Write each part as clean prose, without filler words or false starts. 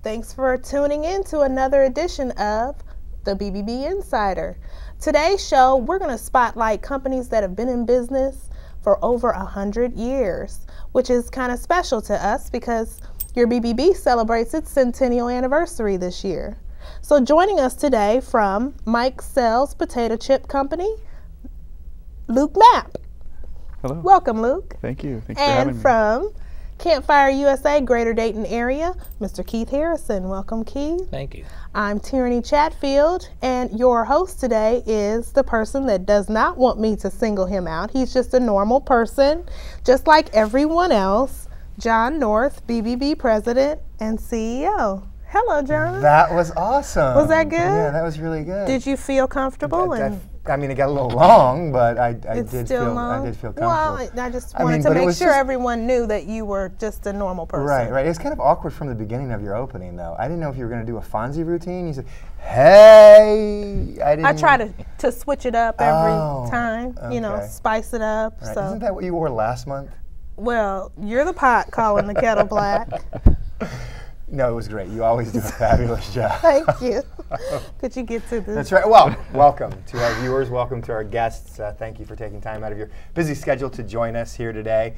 Thanks for tuning in to another edition of the BBB Insider. Today's show, we're going to spotlight companies that have been in business for over 100 years, which is kind of special to us because your BBB celebrates its centennial anniversary this year. So joining us today from Mike Sell's Potato Chip Company, Luke Mapp. Hello. Welcome, Luke. Thank you. Thanks for having me. And from Campfire USA, Greater Dayton area, Mr. Keith Harrison. Welcome, Keith. Thank you. I'm Tierney Chatfield, and your host today is the person that does not want me to single him out. He's just a normal person, just like everyone else. John North, BBB President and CEO. Hello, John. That was awesome. Was that good? Yeah, that was really good. Did you feel comfortable? I mean, it got a little long, but I did feel comfortable. Well, I just wanted to make sure everyone knew that you were just a normal person. Right. It's kind of awkward from the beginning of your opening, though. I didn't know if you were going to do a Fonzie routine. You said, "Hey," I try to switch it up every time. Okay. You know, spice it up. Right. So. Isn't that what you wore last month? Well, you're the pot calling the kettle black. No, it was great. You always do a fabulous job. Thank you. Could you get to this? That's right. Well, welcome to our viewers. Welcome to our guests. Thank you for taking time out of your busy schedule to join us here today.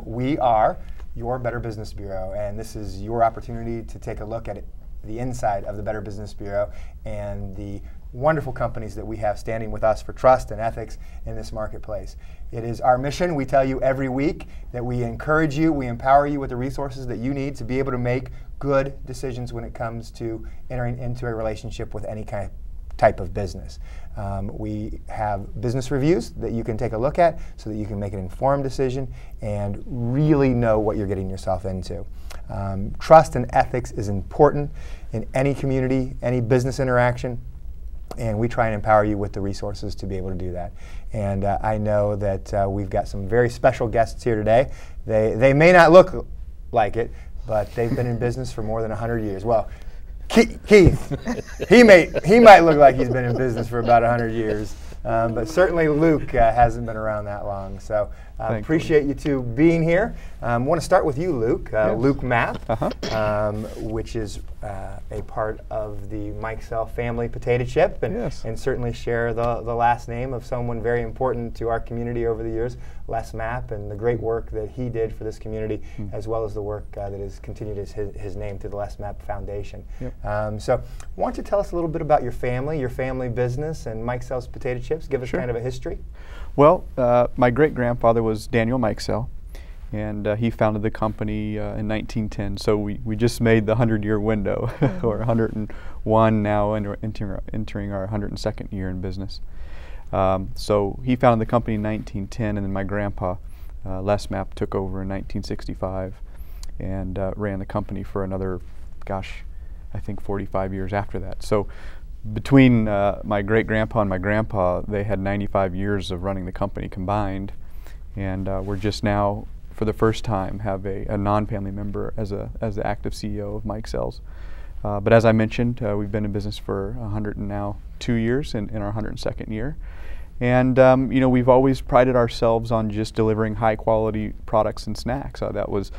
We are your Better Business Bureau, and this is your opportunity to take a look at the inside of the Better Business Bureau and the wonderful companies that we have standing with us for trust and ethics in this marketplace. It is our mission. We tell you every week that we encourage you, we empower you with the resources that you need to be able to make good decisions when it comes to entering into a relationship with any type of business. We have business reviews that you can take a look at so that you can make an informed decision and really know what you're getting yourself into. Trust and ethics is important in any community, any business interaction, and we try and empower you with the resources to be able to do that. And I know that we've got some very special guests here today. They may not look like it, but they've been in business for more than 100 years. Well, Keith, he might look like he's been in business for about 100 years, but certainly Luke hasn't been around that long. So appreciate you two being here. I want to start with you, Luke. Yes. Luke Mapp, which is a part of the Mike Sell family potato chip, and certainly share the last name of someone very important to our community over the years, Les Mapp, and the great work that he did for this community, as well as the work that has continued his name through the Les Mapp Foundation. Yep. So why don't you tell us a little bit about your family business, and Mike Sell's Potato Chips? Give us kind of a history. Well, my great-grandfather was Daniel Mike Sell, and he founded the company in 1910. So we just made the 100-year window, or 101 now, and we're entering our 102nd year in business. So he founded the company in 1910, and then my grandpa, Les Mapp, took over in 1965 and ran the company for another, I think 45 years after that. So between my great-grandpa and my grandpa, they had 95 years of running the company combined, and we're just now, for the first time, have a non-family member as the active CEO of Mike Sell's. But as I mentioned, we've been in business for 102 years in our 102nd year. And we've always prided ourselves on just delivering high-quality products and snacks. That was,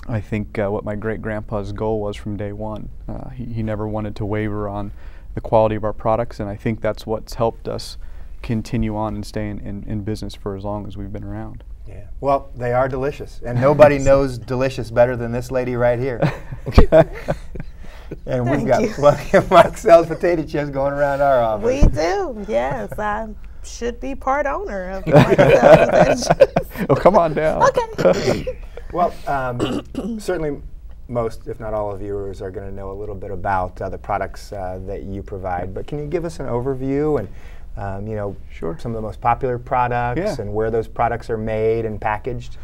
I think, what my great-grandpa's goal was from day one. He never wanted to waver on the quality of our products, and I think that's what's helped us continue on and stay in business for as long as we've been around. Yeah. Well, they are delicious, and nobody knows delicious better than this lady right here. And we've got plenty of Mike Sell's potato chips going around our office. We do, yes. I should be part owner of Mike Sell's potato chips. Oh, come on down. Okay. Well, certainly most, if not all, of viewers are going to know a little bit about the products that you provide. But can you give us an overview and some of the most popular products and where those products are made and packaged?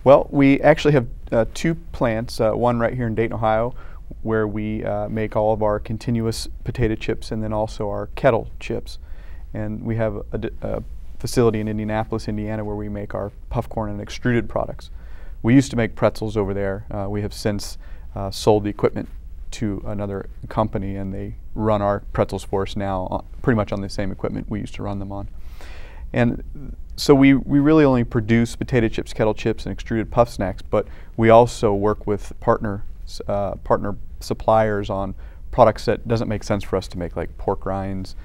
Well, we actually have two plants, one right here in Dayton, Ohio, where we make all of our continuous potato chips, and then also our kettle chips. And we have a facility in Indianapolis, Indiana, where we make our puff corn and extruded products. We used to make pretzels over there. We have since sold the equipment to another company, and they run our pretzels for us now pretty much on the same equipment we used to run them on. And so we really only produce potato chips, kettle chips, and extruded puff snacks, but we also work with partner suppliers on products that doesn't make sense for us to make, like pork rinds,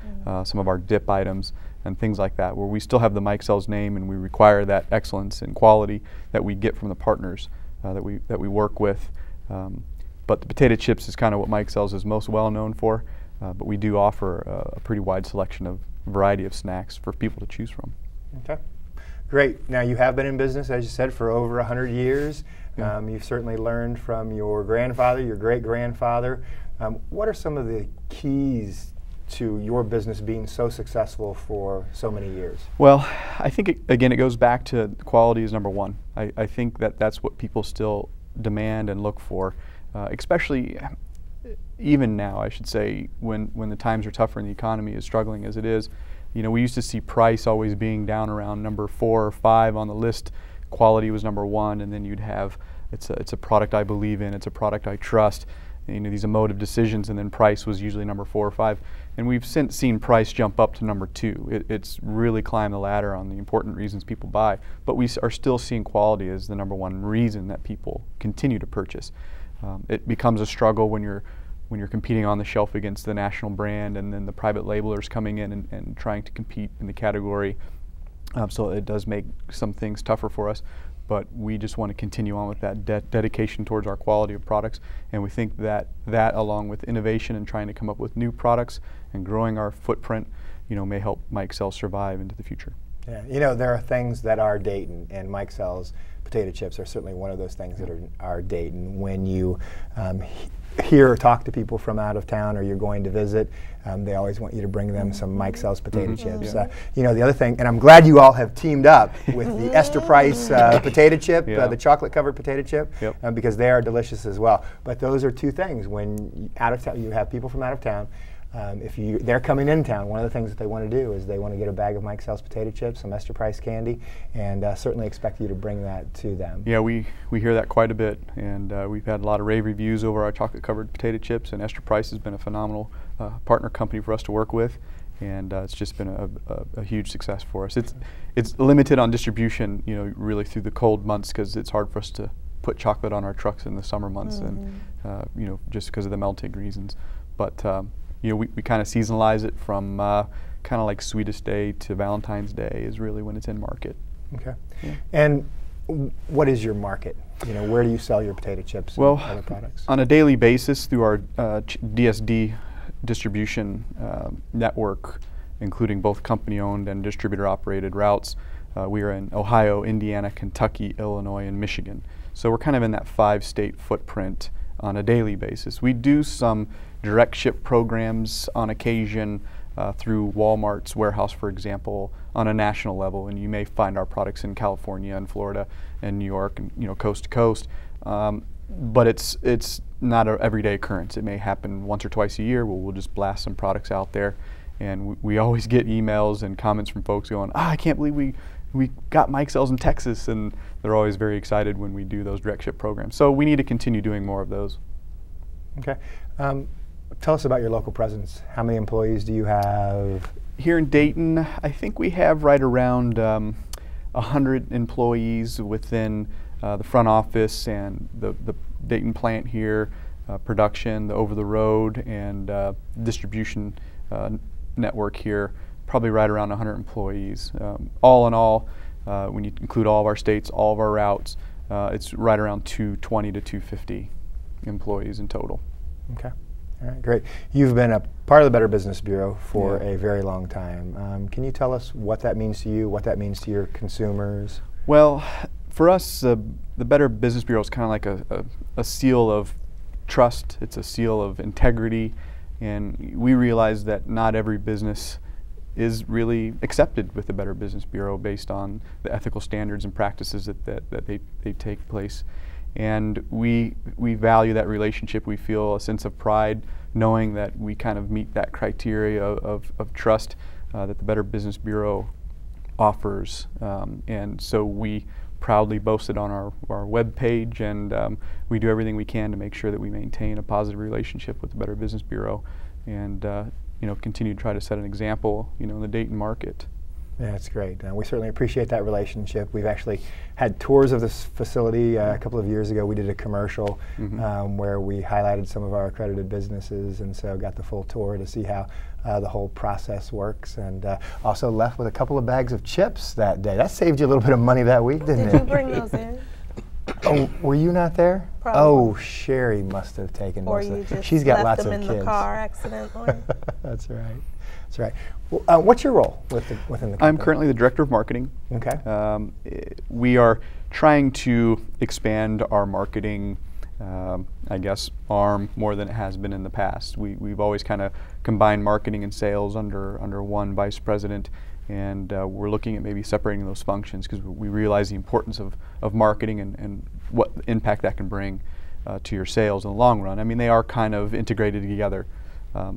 some of our dip items, and things like that, where we still have the Mike Sells name and we require that excellence and quality that we get from the partners that we work with. But the potato chips is kind of what Mike Sells is most well known for, but we do offer a pretty wide selection of variety of snacks for people to choose from. Okay, great. Now you have been in business, as you said, for over 100 years. Yeah. You've certainly learned from your grandfather, your great-grandfather. What are some of the keys to your business being so successful for so many years? Well, I think, again, it goes back to quality is number one. I think that's what people still demand and look for, especially even now, I should say, when the times are tougher and the economy is struggling as it is. You know, we used to see price always being down around number 4 or 5 on the list. Quality was number 1, and then you'd have, it's a product I believe in, it's a product I trust. You know, these emotive decisions, and then price was usually number 4 or 5. And we've since seen price jump up to number 2. It's really climbed the ladder on the important reasons people buy, but we are still seeing quality as the number 1 reason that people continue to purchase. It becomes a struggle when you're competing on the shelf against the national brand, and then the private labelers coming in and trying to compete in the category. So it does make some things tougher for us, but we just want to continue on with that dedication towards our quality of products, and we think that along with innovation and trying to come up with new products and growing our footprint, you know, may help Mike Sells survive into the future. Yeah, you know, there are things that are Dayton, and Mike Sells potato chips are certainly one of those things that are Dayton. When you hear or talk to people from out of town, or you're going to visit, they always want you to bring them some Mike Sells potato chips. Yeah. You know, the other thing, and I'm glad you all have teamed up with the Esther Price potato chip, the chocolate-covered potato chip, because they are delicious as well. But those are two things. When out of town, you have people from out of town. If they're coming in town, one of the things that they want to do is they want to get a bag of Mike Sells potato chips, some Esther Price candy, and certainly expect you to bring that to them. Yeah, we hear that quite a bit, and we've had a lot of rave reviews over our chocolate-covered potato chips, and Esther Price has been a phenomenal partner company for us to work with, and it's just been a huge success for us. It's limited on distribution, you know, really through the cold months, because it's hard for us to put chocolate on our trucks in the summer months, and you know, just because of the melting reasons. But you know, we kind of seasonalize it from kind of like Sweetest Day to Valentine's Day is really when it's in market. Okay. Yeah. And what is your market? You know, where do you sell your potato chips and other products? On a daily basis through our DSD distribution network, including both company-owned and distributor-operated routes. We are in Ohio, Indiana, Kentucky, Illinois, and Michigan. So we're kind of in that 5-state footprint on a daily basis. We do some direct ship programs on occasion through Walmart's warehouse, for example, on a national level, and you may find our products in California and Florida and New York, and you know, coast to coast. But it's not an everyday occurrence. It may happen once or twice a year where we'll just blast some products out there, and we always get emails and comments from folks going, I can't believe we got Mike Sells in Texas, and they're always very excited when we do those direct ship programs. So we need to continue doing more of those. Okay. Tell us about your local presence. How many employees do you have? Here in Dayton, I think we have right around 100 employees within the front office and the Dayton plant here, production, the over-the-road, and distribution network here. Probably right around 100 employees. All in all, when you include all of our states, all of our routes, it's right around 220 to 250 employees in total. Okay. All right, great. You've been a part of the Better Business Bureau for a very long time. Can you tell us what that means to you, what that means to your consumers? Well, for us, the Better Business Bureau is kind of like a seal of trust. It's a seal of integrity, and we realize that not every business is really accepted with the Better Business Bureau based on the ethical standards and practices that they take place. And we value that relationship. We feel a sense of pride knowing that we kind of meet that criteria of trust that the Better Business Bureau offers. And so we proudly boast it on our web page, and we do everything we can to make sure that we maintain a positive relationship with the Better Business Bureau, and you know, continue to try to set an example, you know, in the Dayton market. Yeah, that's great. We certainly appreciate that relationship. We've actually had tours of this facility a couple of years ago. We did a commercial where we highlighted some of our accredited businesses, and so got the full tour to see how the whole process works, and also left with a couple of bags of chips that day. That saved you a little bit of money that week, didn't it? Did you bring those in? Oh, were you not there? Probably. Oh, Sherry must have taken Or most you of just She's got left lots them of in kids. the car accidentally. That's right. That's right. Well, what's your role within the company? I'm currently the Director of Marketing. Okay. We are trying to expand our marketing, I guess, arm more than it has been in the past. We've always kind of combined marketing and sales under one vice president, and we're looking at maybe separating those functions because we realize the importance of marketing and what impact that can bring to your sales in the long run. I mean, they are kind of integrated together.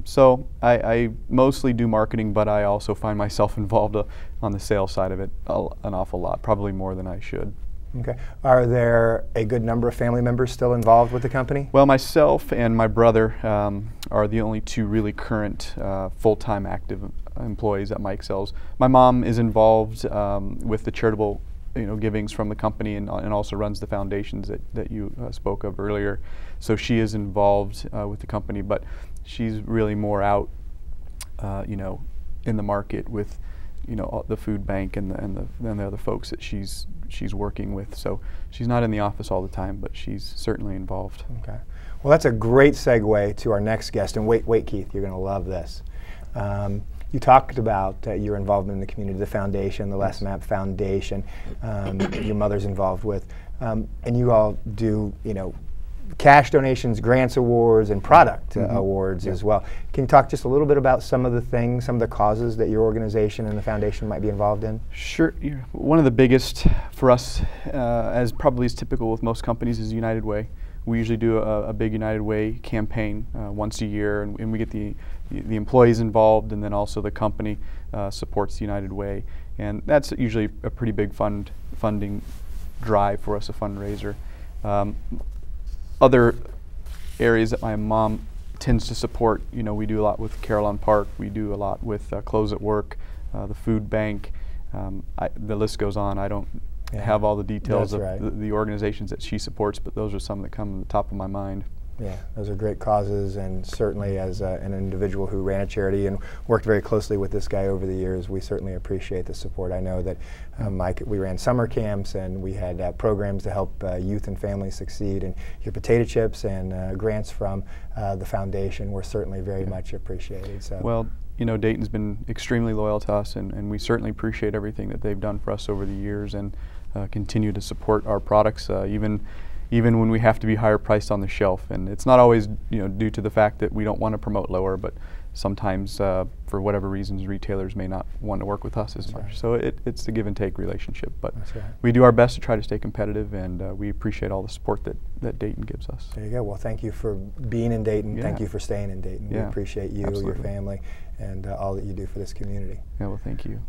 So I mostly do marketing, but I also find myself involved on the sales side of it an awful lot, probably more than I should. Okay. Are there a good number of family members still involved with the company? Well, myself and my brother are the only two really current full-time active employees at Mike Sells. My mom is involved with the charitable givings from the company, and also runs the foundations that you spoke of earlier. So she is involved with the company, but she's really more out, in the market with, the food bank and the other folks that she's working with. So she's not in the office all the time, but she's certainly involved. Okay. Well, that's a great segue to our next guest. And wait, Keith, you're going to love this. You talked about your involvement in the community, the foundation, the Les Map Foundation, your mother's involved with, and you all do, cash donations, grants awards, and product awards as well. Can you talk just a little bit about some of the causes that your organization and the foundation might be involved in? Sure. One of the biggest for us, as probably is typical with most companies, is United Way. We usually do a big United Way campaign once a year, and we get the employees involved, and then also the company supports United Way. And that's usually a pretty big funding drive for us, a fundraiser. Other areas that my mom tends to support, we do a lot with Carillon Park, we do a lot with Clothes at Work, the food bank, the list goes on. I don't have all the details of the organizations that she supports, but those are some that come to the top of my mind. Yeah, those are great causes, and certainly as an individual who ran a charity and worked very closely with this guy over the years, we certainly appreciate the support. I know that Mike, we ran summer camps, and we had programs to help youth and families succeed, and your potato chips and grants from the foundation were certainly very much appreciated. So. Well, Dayton's been extremely loyal to us, and we certainly appreciate everything that they've done for us over the years, and continue to support our products, even when we have to be higher priced on the shelf. And it's not always due to the fact that we don't want to promote lower, but sometimes for whatever reasons retailers may not want to work with us as much. Right. So it's a give and take relationship, but we do our best to try to stay competitive, and we appreciate all the support that Dayton gives us. There you go. Well, thank you for being in Dayton. Thank you for staying in Dayton. We appreciate you, your family, and all that you do for this community. Yeah, well, thank you.